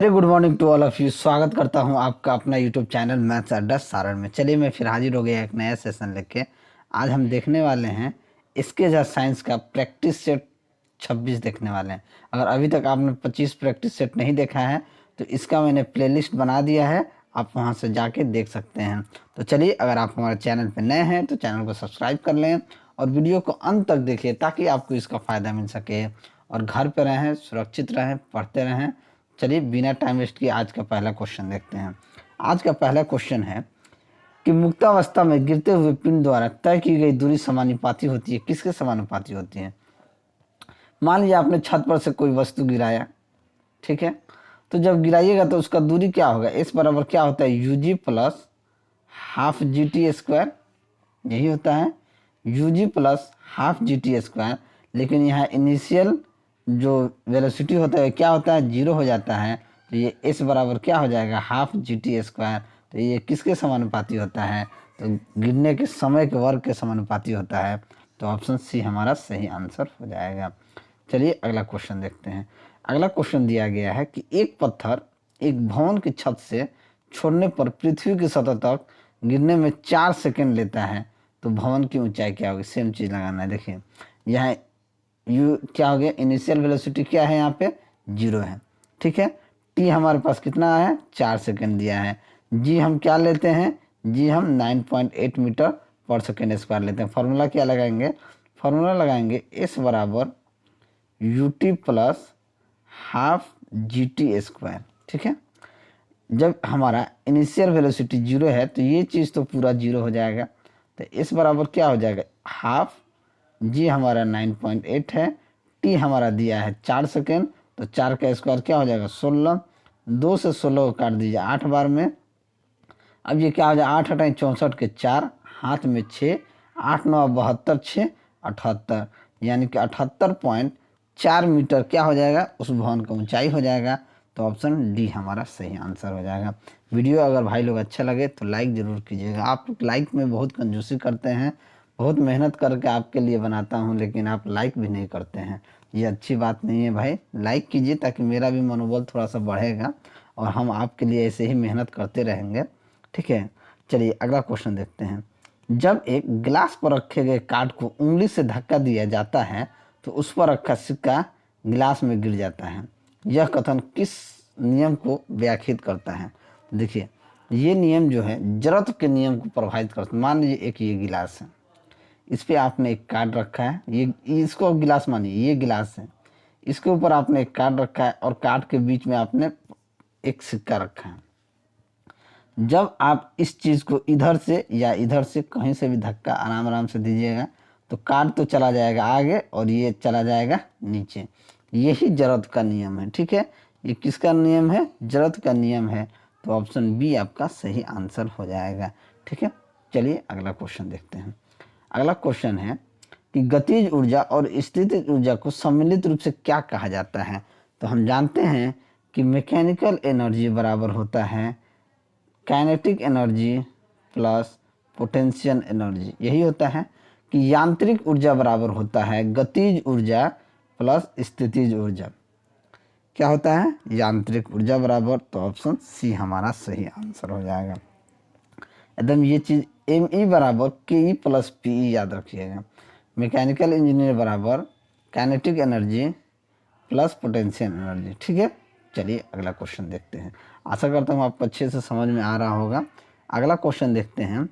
Very good morning to all of you. स्वागत करता हूं आपका अपना यूट्यूब चैनल मैथ्स अड्डा सारण में। चलिए मैं फिर हाजिर हो गया एक नया सेशन लेके। आज हम देखने वाले हैं इसके जहाँ साइंस का प्रैक्टिस सेट 26 देखने वाले हैं। अगर अभी तक आपने 25 प्रैक्टिस सेट नहीं देखा है तो इसका मैंने प्लेलिस्ट बना दिया है, आप वहां से जाके देख सकते हैं। तो चलिए, अगर आप हमारे चैनल पर नए हैं तो चैनल को सब्सक्राइब कर लें और वीडियो को अंत तक देखिए ताकि आपको इसका फ़ायदा मिल सके। और घर पर रहें, सुरक्षित रहें, पढ़ते रहें। चलिए बिना टाइम वेस्ट किए आज का पहला क्वेश्चन देखते हैं। आज का पहला क्वेश्चन है कि मुक्तावस्था में गिरते हुए पिंड द्वारा तय की गई दूरी समानुपाती होती है। किसके समानुपाती होती है? मान लीजिए आपने छत पर से कोई वस्तु गिराया, ठीक है। तो जब गिराइएगा तो उसका दूरी क्या होगा? इस बराबर क्या होता है? U g plus half g t square, यही होता है u g plus half g t square. लेकिन यहाँ इनिशियल जो वेलोसिटी होता है क्या होता है? जीरो हो जाता है। तो ये इस बराबर क्या हो जाएगा? Half g t square. तो ये किसके समानुपाती होता है? तो गिरने के समय के वर्ग के समानुपाती होता है। तो ऑप्शन सी हमारा सही आंसर हो जाएगा। चलिए अगला क्वेश्चन देखते हैं। अगला क्वेश्चन दिया गया है कि एक पत्थर एक भवन की छत से छोड़ने पर पृथ्वी की सतह तक गिरने में 4 सेकंड लेता है, तो भवन की ऊंचाई क्या होगी? सेम चीज़ लगाना है। देखिए यहाँ यू क्या हो गया? इनिशियल वेलोसिटी क्या है? यहाँ पे जीरो है, ठीक है। टी हमारे पास कितना है? 4 सेकंड दिया है। जी हम क्या लेते हैं? जी हम 9.8 मीटर पर सेकेंड स्क्वायर लेते हैं। फार्मूला क्या लगाएंगे? फार्मूला लगाएंगे एस बराबर U T plus half g t square, ठीक है। जब हमारा इनिशियल वेलोसिटी जीरो है तो ये चीज़ तो पूरा जीरो हो जाएगा। तो इस बराबर क्या हो जाएगा? हाफ जी हमारा 9.8 है, टी हमारा दिया है 4 सेकेंड, तो 4 का स्क्वायर क्या हो जाएगा? 16। 2 से 16 को काट दीजिए 8 बार में। अब ये क्या हो जाए? 8 हटाएं 64 के 4, हाथ में 6, 8 9 72, 6 78, यानी कि 78.4 मीटर क्या हो जाएगा? उस भवन का ऊंचाई हो जाएगा। तो ऑप्शन डी हमारा सही आंसर हो जाएगा। वीडियो अगर भाई लोग अच्छा लगे तो लाइक ज़रूर कीजिएगा। आप लाइक में बहुत कंजूसी करते हैं, बहुत मेहनत करके आपके लिए बनाता हूँ लेकिन आप लाइक भी नहीं करते हैं। ये अच्छी बात नहीं है भाई। लाइक कीजिए ताकि मेरा भी मनोबल थोड़ा सा बढ़ेगा और हम आपके लिए ऐसे ही मेहनत करते रहेंगे, ठीक है। चलिए अगला क्वेश्चन देखते हैं। जब एक गिलास पर रखे गए कार्ड को उंगली से धक्का दिया जाता है तो उस पर रखा सिक्का गिलास में गिर जाता है। यह कथन किस नियम को व्याख्यायित करता है? देखिए ये नियम जो है जड़त्व के नियम को प्रभावित करता है। मान लीजिए एक ये गिलास है, इस पे आपने एक कार्ड रखा है, ये इसको गिलास मानिए, ये गिलास है, इसके ऊपर आपने एक कार्ड रखा है और कार्ड के बीच में आपने एक सिक्का रखा है। जब आप इस चीज़ को इधर से या इधर से कहीं से भी धक्का आराम आराम से दीजिएगा तो कार्ड तो चला जाएगा आगे और ये चला जाएगा नीचे। यही जड़त्व का नियम है, ठीक है। ये किसका नियम है? जड़त्व का नियम है। तो ऑप्शन बी आपका सही आंसर हो जाएगा, ठीक है। चलिए अगला क्वेश्चन देखते हैं। अगला क्वेश्चन है कि गतिज ऊर्जा और स्थितिज ऊर्जा को सम्मिलित रूप से क्या कहा जाता है? तो हम जानते हैं कि मैकेनिकल एनर्जी बराबर होता है kinetic energy plus potential energy. यही होता है कि यांत्रिक ऊर्जा बराबर होता है गतिज ऊर्जा प्लस स्थितिज ऊर्जा। क्या होता है? यांत्रिक ऊर्जा बराबर। तो ऑप्शन सी हमारा सही आंसर हो जाएगा। एकदम ये चीज़ एम ई बराबर के ई प्लस पी ई याद रखिएगा। मैकेनिकल इंजीनियर बराबर kinetic energy plus potential energy, ठीक है। चलिए अगला क्वेश्चन देखते हैं। आशा करता हूँ आपको अच्छे से समझ में आ रहा होगा। अगला क्वेश्चन देखते हैं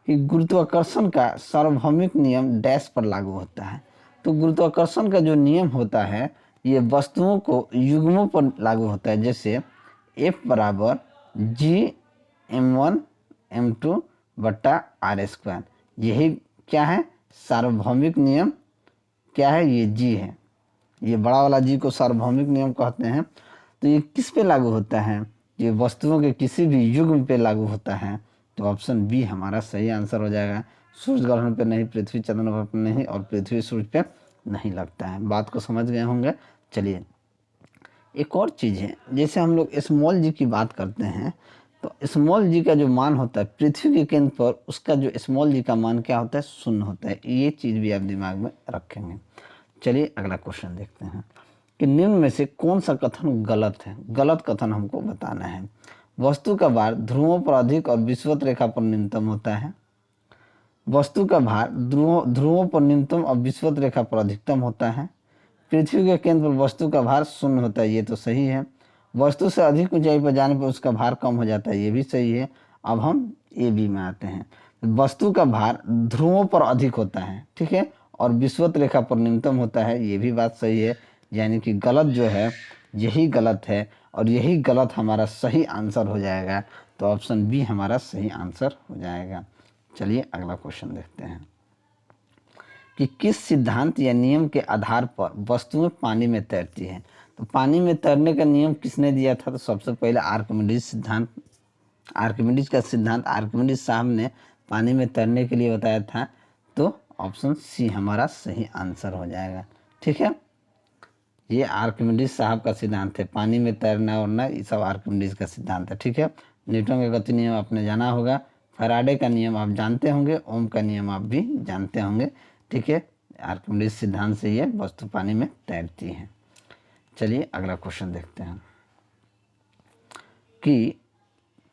कि गुरुत्वाकर्षण का सार्वभौमिक नियम डैश पर लागू होता है। तो गुरुत्वाकर्षण का जो नियम होता है ये वस्तुओं को युग्मों पर लागू होता है। जैसे एफ बराबर जी m1 m2 बट्टा आर स्क्वायर। यही क्या है? सार्वभौमिक नियम क्या है? ये जी है। ये बड़ा वाला जी को सार्वभौमिक नियम कहते हैं। तो ये किस पे लागू होता है? ये वस्तुओं के किसी भी युग्म पे लागू होता है। तो ऑप्शन बी हमारा सही आंसर हो जाएगा। सूर्य ग्रहण पे नहीं, पृथ्वी चंद्रमा पर नहीं और पृथ्वी सूर्य पे नहीं लगता है। बात को समझ गए होंगे। चलिए एक और चीज़ है, जैसे हम लोग स्मॉल जी की बात करते हैं तो स्मॉल जी का जो मान होता है पृथ्वी के केंद्र पर, उसका जो स्मॉल जी का मान क्या होता है? शून्य होता है। ये चीज़ भी आप दिमाग में रखेंगे। चलिए अगला क्वेश्चन देखते हैं। कि निम्न में से कौन सा कथन गलत है। गलत कथन हमको बताना है। वस्तु का भार ध्रुवों पर अधिक और विषुवत रेखा पर न्यूनतम होता है। वस्तु का भार ध्रुवों पर न्यूनतम और विषुवत रेखा पर अधिकतम होता है। पृथ्वी के केंद्र पर वस्तु का भार शून्य होता है, ये तो सही है। वस्तु से अधिक ऊंचाई पर जाने पर उसका भार कम हो जाता है, ये भी सही है। अब हम ए बी में आते हैं। वस्तु का भार ध्रुवों पर अधिक होता है, ठीक है, और विषुवत रेखा पर न्यूनतम होता है, ये भी बात सही है। यानी कि गलत जो है यही गलत है और यही गलत हमारा सही आंसर हो जाएगा। तो ऑप्शन बी हमारा सही आंसर हो जाएगा। चलिए अगला क्वेश्चन देखते हैं कि किस सिद्धांत या नियम के आधार पर वस्तुएं पानी में तैरती हैं। तो पानी में तैरने का नियम किसने दिया था? तो सबसे पहले आर्किमिडीज सिद्धांत, आर्किमिडीज का सिद्धांत आर्किमिडीज साहब ने पानी में तैरने के लिए बताया था। तो ऑप्शन सी हमारा सही आंसर हो जाएगा, ठीक है। ये आर्किमिडीज साहब का सिद्धांत है, पानी में तैरना उड़ना, ये सब आर्किमिडीज का सिद्धांत है, ठीक है। न्यूटन का गति नियम आपने जाना होगा, फैराडे का नियम आप जानते होंगे, ओम का नियम आप भी जानते होंगे, ठीक है। आर्किमिडीज सिद्धांत से ये वस्तु पानी में तैरती है। चलिए अगला क्वेश्चन देखते हैं कि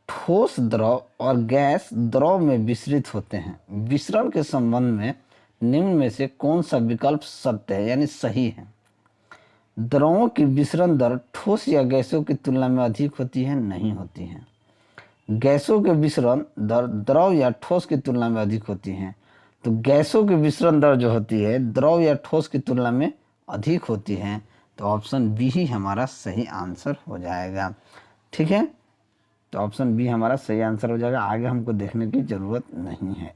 ठोस द्रव और गैस द्रव में विसरित होते हैं। विसरण के संबंध में निम्न में से कौन सा विकल्प सत्य है यानी सही है? द्रवों की विसरण दर ठोस या गैसों की तुलना में अधिक होती है? नहीं होती है। गैसों के विसरण दर द्रव या ठोस की तुलना में अधिक होती है। तो गैसों की विसरण दर जो होती है द्रव या ठोस की तुलना में अधिक होती है। तो ऑप्शन बी ही हमारा सही आंसर हो जाएगा, ठीक है। तो ऑप्शन बी हमारा सही आंसर हो जाएगा, आगे हमको देखने की जरूरत नहीं है।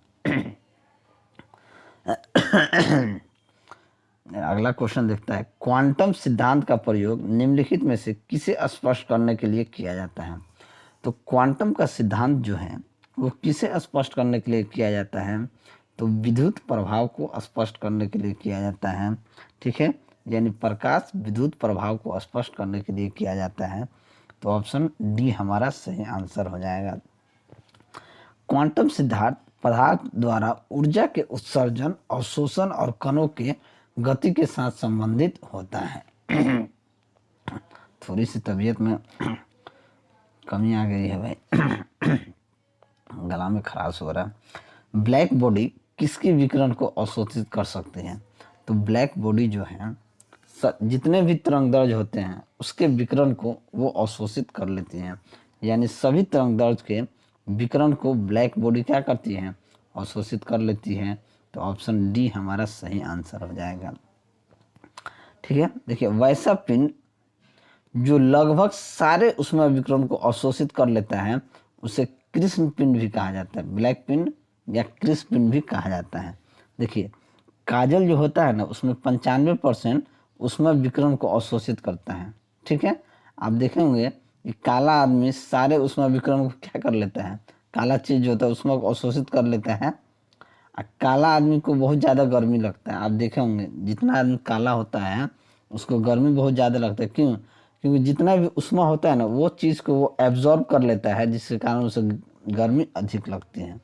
अगला क्वेश्चन देखता है, क्वांटम सिद्धांत का प्रयोग निम्नलिखित में से किसे स्पष्ट करने के लिए किया जाता है? तो क्वांटम का सिद्धांत जो है वो किसे स्पष्ट करने के लिए किया जाता है? तो विद्युत प्रभाव को स्पष्ट करने के लिए किया जाता है, ठीक है। यानी प्रकाश विद्युत प्रभाव को स्पष्ट करने के लिए किया जाता है। तो ऑप्शन डी हमारा सही आंसर हो जाएगा। क्वांटम सिद्धांत पदार्थ द्वारा ऊर्जा के उत्सर्जन, अवशोषण और कणों के गति के साथ संबंधित होता है। थोड़ी सी तबीयत में कमी आ गई है भाई, गला में खराश हो रहा है। ब्लैक बॉडी किसकी विकिरण को अवशोषित कर सकती है? तो ब्लैक बॉडी जो है जितने भी तरंगदैर्घ्य होते हैं उसके विकिरण को वो अवशोषित कर लेती हैं। यानी सभी तरंगदैर्घ्य के विकिरण को ब्लैक बॉडी क्या करती है? अवशोषित कर लेती है। तो ऑप्शन डी हमारा सही आंसर हो जाएगा, ठीक है। देखिए वैसा पिंड जो लगभग सारे ऊष्मा विकिरण को अवशोषित कर लेता है उसे कृष्ण पिंड भी कहा जाता है, ब्लैक पिंड या कृष्ण पिंड भी कहा जाता है। देखिए काजल जो होता है ना उसमें 95% ऊष्मा विकिरण को अवशोषित करता है, ठीक है। आप देखेंगे कि काला आदमी सारे ऊष्मा विकिरण को क्या कर लेता है? काला चीज जो होता है उसमें अवशोषित कर लेता है। काला आदमी को बहुत ज़्यादा गर्मी लगता है, आप देखे होंगे जितना आदमी काला होता है उसको गर्मी बहुत ज़्यादा लगता है। क्यों? क्योंकि जितना भी ऊष्मा होता है ना वो चीज़ को वो एब्जॉर्ब कर लेता है, जिसके कारण उसे गर्मी अधिक लगती है,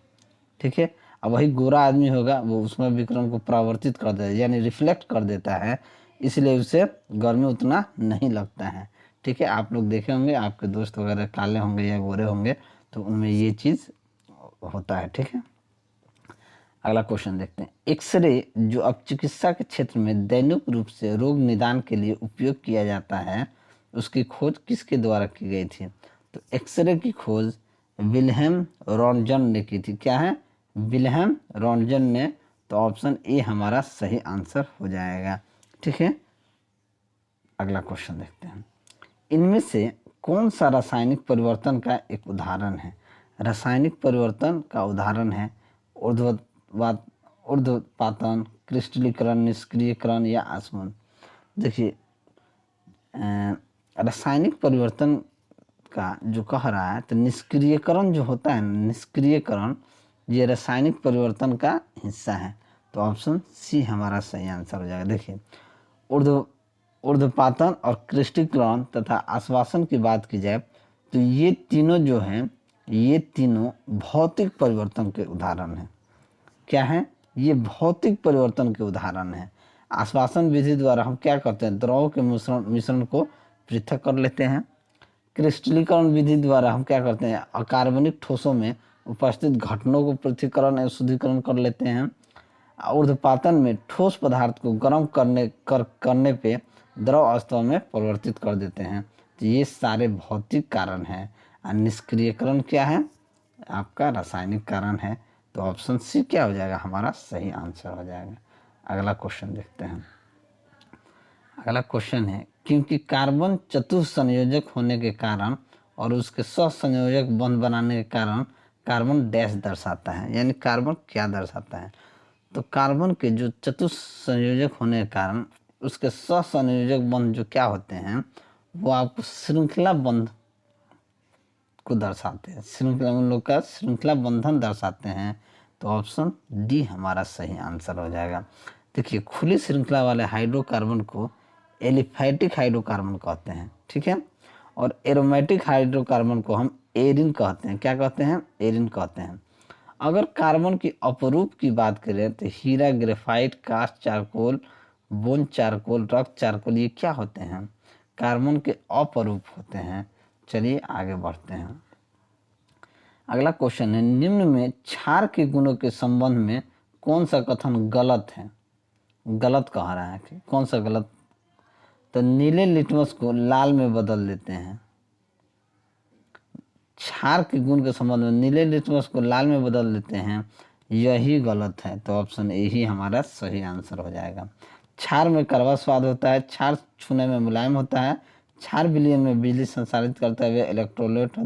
ठीक है। अब वही गोरा आदमी होगा वो ऊष्मा विकिरण को परावर्तित कर देता है यानी रिफ्लेक्ट कर देता है, इसलिए उसे गर्मी उतना नहीं लगता है, ठीक है। आप लोग देखे होंगे आपके दोस्त वगैरह काले होंगे या गोरे होंगे तो उनमें ये चीज़ होता है, ठीक है। अगला क्वेश्चन देखते हैं, एक्सरे जो अब चिकित्सा के क्षेत्र में दैनिक रूप से रोग निदान के लिए उपयोग किया जाता है उसकी खोज किसके द्वारा की गई थी? तो एक्सरे की खोज विल्हेम रॉन्टगन ने की थी। क्या है? विल्हेम रॉन्टगन ने। तो ऑप्शन ए हमारा सही आंसर हो जाएगा, ठीक है। अगला क्वेश्चन देखते हैं, इनमें से कौन सा रासायनिक परिवर्तन का एक उदाहरण है? रासायनिक परिवर्तन का उदाहरण है ऊर्ध्वपातन, क्रिस्टलीकरण, निष्क्रियकरण या आसमन। देखिए रासायनिक परिवर्तन का जो कह रहा है तो निष्क्रियकरण जो होता है, निष्क्रियकरण ये रासायनिक परिवर्तन का हिस्सा है। तो ऑप्शन सी हमारा सही आंसर हो जाएगा। देखिए ऊर्ध्वपातन और क्रिस्टलीकरण तथा आश्वासन की बात की जाए तो ये तीनों जो हैं ये तीनों भौतिक परिवर्तन के उदाहरण हैं। क्या है? ये भौतिक परिवर्तन के उदाहरण हैं। आश्वासन विधि द्वारा हम क्या करते हैं, द्रव के मिश्रण को पृथक कर लेते हैं। क्रिस्टलीकरण विधि द्वारा हम क्या करते हैं, अकार्बनिक ठोसों में उपस्थित घटनों को पृथक्करण एवं शुद्धिकरण कर लेते हैं। ऊर्ध्वपातन में ठोस पदार्थ को गर्म करने पे द्रव अवस्था में परिवर्तित कर देते हैं। तो ये सारे भौतिक कारण हैं। और निष्क्रियकरण क्या है, आपका रासायनिक कारण है। तो ऑप्शन सी क्या हो जाएगा, हमारा सही आंसर हो जाएगा। अगला क्वेश्चन देखते हैं। अगला क्वेश्चन है, क्योंकि कार्बन चतुस्संयोजक होने के कारण और उसके सहसंयोजक बंध बनाने के कारण कार्बन डैश दर्शाता है, यानी कार्बन क्या दर्शाता है। तो कार्बन के जो चतुस्संयोजक होने के कारण उसके सहसंयोजक बंध जो क्या होते हैं, वो आपको श्रृंखला बंध को दर्शाते हैं। श्रृंखला, उन लोग का श्रृंखला बंधन दर्शाते हैं। तो ऑप्शन डी हमारा सही आंसर हो जाएगा। देखिए, खुली श्रृंखला वाले हाइड्रोकार्बन को एलिफैटिक हाइड्रोकार्बन कहते हैं, ठीक है। और एरोमेटिक हाइड्रोकार्बन को हम एरिन कहते हैं। क्या कहते हैं, एरिन कहते हैं। अगर कार्बन की अपरूप की बात करें तो हीरा, graphite, cast charcoal, bone charcoal, रक्त चारकोल, ये क्या होते हैं, कार्बन के अपरूप होते हैं। चलिए आगे बढ़ते हैं। अगला क्वेश्चन है, निम्न में क्षार के गुणों के संबंध में कौन सा कथन गलत है। गलत कह रहा है कि कौन सा गलत। तो नीले लिटमस को लाल में बदल देते हैं। क्षार के गुण के संबंध में नीले लिटमस को लाल में बदल देते हैं, यही गलत है। तो ऑप्शन ए ही हमारा सही आंसर हो जाएगा। क्षार में कड़वा स्वाद होता है, क्षार छूने में मुलायम होता है, क्षार विलयन में बिजली संसारित करता है इलेक्ट्रोलाइट।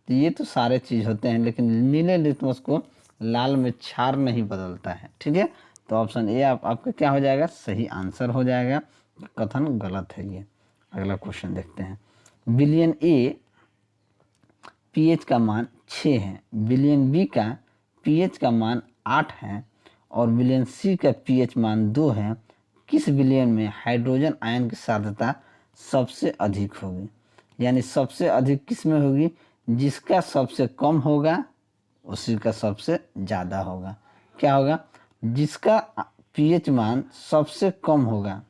तो ये तो सारे चीज़ होते हैं, लेकिन नीले लिटमस को लाल में क्षार नहीं बदलता है, ठीक है। तो ऑप्शन ए आपका क्या हो जाएगा, सही आंसर हो जाएगा। कथन गलत है ये। अगला क्वेश्चन देखते हैं। विलयन ए पीएच का मान 6 है, विलयन बी का पीएच का मान 8 है और विलयन सी का पीएच मान 2 है। किस विलयन में हाइड्रोजन आयन की सांद्रता सबसे अधिक होगी, यानी सबसे अधिक किस में होगी, जिसका सबसे कम होगा उसी का सबसे ज़्यादा होगा। क्या होगा, जिसका पीएच मान सबसे कम होगा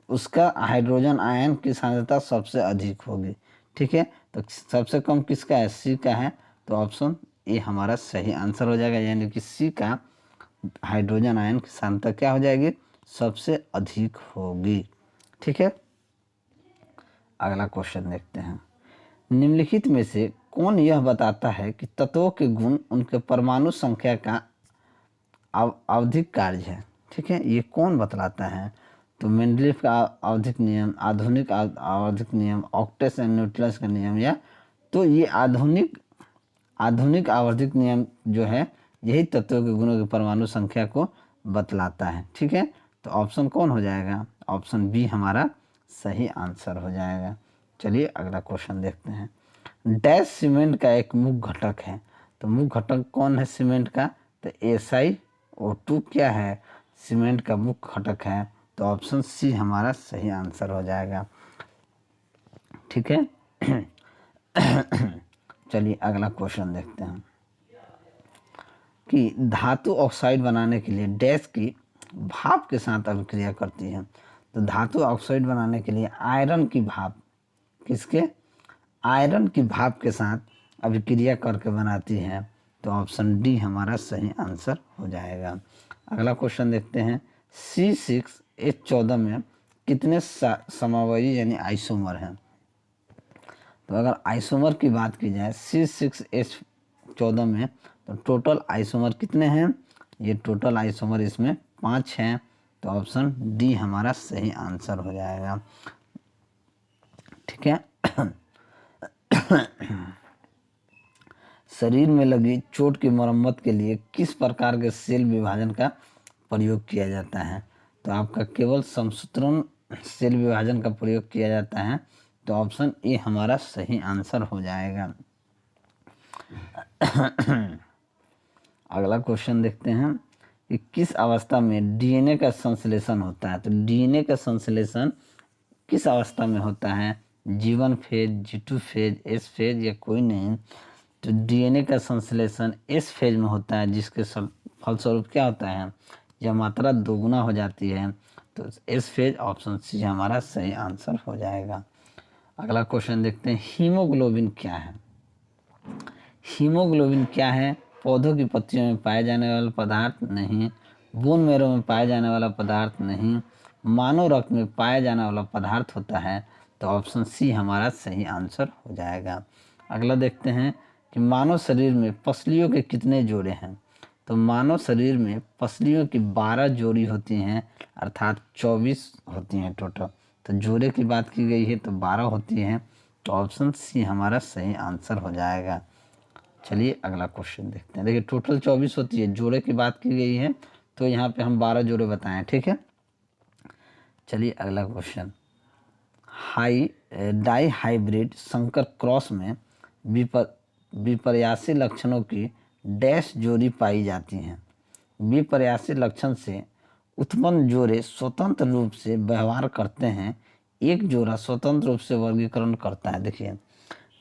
उसका हाइड्रोजन आयन की सांद्रता सबसे अधिक होगी, ठीक है। तो सबसे कम किसका है, सी का है। तो ऑप्शन ए हमारा सही आंसर हो जाएगा, यानी कि सी का हाइड्रोजन आयन की सांद्रता क्या हो जाएगी, सबसे अधिक होगी, ठीक है। अगला क्वेश्चन देखते हैं। निम्नलिखित में से कौन यह बताता है कि तत्वों के गुण उनके परमाणु संख्या का आवधिक कार्य है, ठीक है। ये कौन बतलाता है, तो मेंडलीफ का आवधिक नियम, आधुनिक आवधिक नियम, ऑक्टेस एंड न्यूटन्स का नियम, या तो ये आधुनिक आवधिक नियम जो है यही तत्वों के गुणों की परमाणु संख्या को बतलाता है, ठीक है। तो ऑप्शन कौन हो जाएगा, ऑप्शन बी हमारा सही आंसर हो जाएगा। चलिए अगला क्वेश्चन देखते हैं। डैश सीमेंट का एक मुख्य घटक है। तो मुख्य घटक कौन है सीमेंट का, तो SiO2 क्या है, सीमेंट का मुख्य घटक है। तो ऑप्शन सी हमारा सही आंसर हो जाएगा, ठीक है। चलिए अगला क्वेश्चन देखते हैं कि धातु ऑक्साइड बनाने के लिए डैश की भाप के साथ अभिक्रिया करती है। तो धातु ऑक्साइड बनाने के लिए आयरन की भाप आयरन की भाप के साथ अभिक्रिया करके बनाती है। तो ऑप्शन डी हमारा सही आंसर हो जाएगा। अगला क्वेश्चन देखते हैं। C6H14 में कितने समावयवी यानी आइसोमर हैं। तो अगर आइसोमर की बात की जाए C6H14 में, तो टोटल आइसोमर कितने हैं, ये टोटल आइसोमर इसमें 5 हैं। तो ऑप्शन डी हमारा सही आंसर हो जाएगा, ठीक है। शरीर में लगी चोट की मरम्मत के लिए किस प्रकार के सेल विभाजन का प्रयोग किया जाता है। तो आपका केवल समसूत्रण सेल विभाजन का प्रयोग किया जाता है। तो ऑप्शन ए हमारा सही आंसर हो जाएगा। अगला क्वेश्चन देखते हैं कि किस अवस्था में डीएनए का संश्लेषण होता है। तो डीएनए का संश्लेषण किस अवस्था में होता है, G1 phase, G2 phase, S phase या कोई नहीं। तो डीएनए का संश्लेषण S फेज में होता है, जिसके फलस्वरूप क्या होता है, यह मात्रा दोगुना हो जाती है। तो इस फेज ऑप्शन सी हमारा सही आंसर हो जाएगा। अगला क्वेश्चन देखते हैं, हीमोग्लोबिन क्या है। हीमोग्लोबिन क्या है? पौधों की पत्तियों में पाए जाने वाला पदार्थ नहीं, बोन मैरो में पाए जाने वाला पदार्थ नहीं, मानव रक्त में पाया जाने वाला पदार्थ होता है। तो ऑप्शन सी हमारा सही आंसर हो जाएगा। अगला देखते हैं कि मानव शरीर में पसलियों के कितने जोड़े हैं। तो मानव शरीर में पसलियों की 12 जोड़ी होती हैं, अर्थात 24 होती हैं टोटल। तो जोड़े की बात की गई है तो 12 होती हैं। तो ऑप्शन सी हमारा सही आंसर हो जाएगा। चलिए अगला क्वेश्चन देखते हैं। देखिए टोटल 24 होती है, जोड़े की बात की गई है तो यहाँ पे हम 12 जोड़े बताएं, ठीक है। चलिए अगला क्वेश्चन, डाई हाइब्रिड संकर क्रॉस में विपर्यासी लक्षणों की डैश जोड़ी पाई जाती हैं। विपर्यासी लक्षण से उत्पन्न जोड़े स्वतंत्र रूप से व्यवहार करते हैं, एक जोड़ा स्वतंत्र रूप से वर्गीकरण करता है। देखिए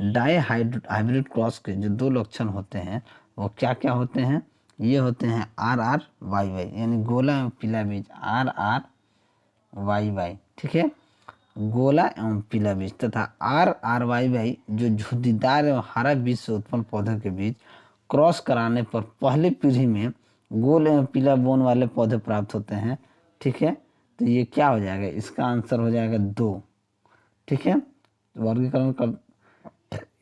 डाई हाइब्रिड क्रॉस के जो 2 लक्षण होते हैं वो क्या क्या होते हैं? ये होते हैं आर आर वाई वाई, यानी गोला एवं पीला बीज, आर आर वाई वाई, ठीक है, गोला एवं पीला बीज, तथा आर आर वाई वाई जो झुर्रीदार एवं हरा बीज से उत्पन्न पौधों के बीच क्रॉस कराने पर पहली पीढ़ी में गोल एवं पीला बोन वाले पौधे प्राप्त होते हैं, ठीक है। तो ये क्या हो जाएगा? इसका आंसर हो जाएगा 2, ठीक है। वर्गीकरण कर,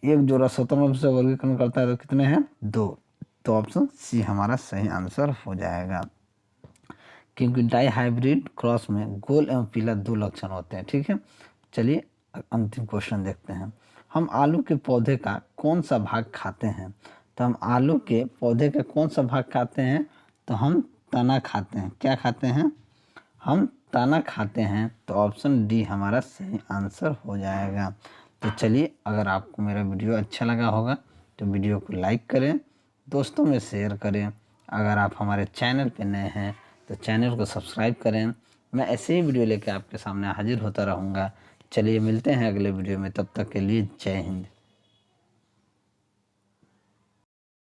एक जोड़ा स्वतंत्र रूप से वर्गीकरण करता है तो कितने हैं? 2। तो ऑप्शन सी हमारा सही आंसर हो जाएगा, क्योंकि डाई हाइब्रिड क्रॉस में गोल एवं पीला 2 लक्षण होते हैं, ठीक है। चलिए अंतिम क्वेश्चन देखते हैं, हम आलू के पौधे का कौन सा भाग खाते हैं। तो हम आलू के पौधे का कौन सा भाग खाते हैं? तो हम तना खाते हैं। क्या खाते हैं? हम तना खाते हैं। तो ऑप्शन डी हमारा सही आंसर हो जाएगा। तो चलिए अगर आपको मेरा वीडियो अच्छा लगा होगा तो वीडियो को लाइक करें, दोस्तों में शेयर करें। अगर आप हमारे चैनल पे नए हैं तो चैनल को सब्सक्राइब करें। मैं ऐसे ही वीडियो लेकर आपके सामने हाजिर होता रहूँगा। चलिए मिलते हैं अगले वीडियो में, तब तक के लिए जय हिंद।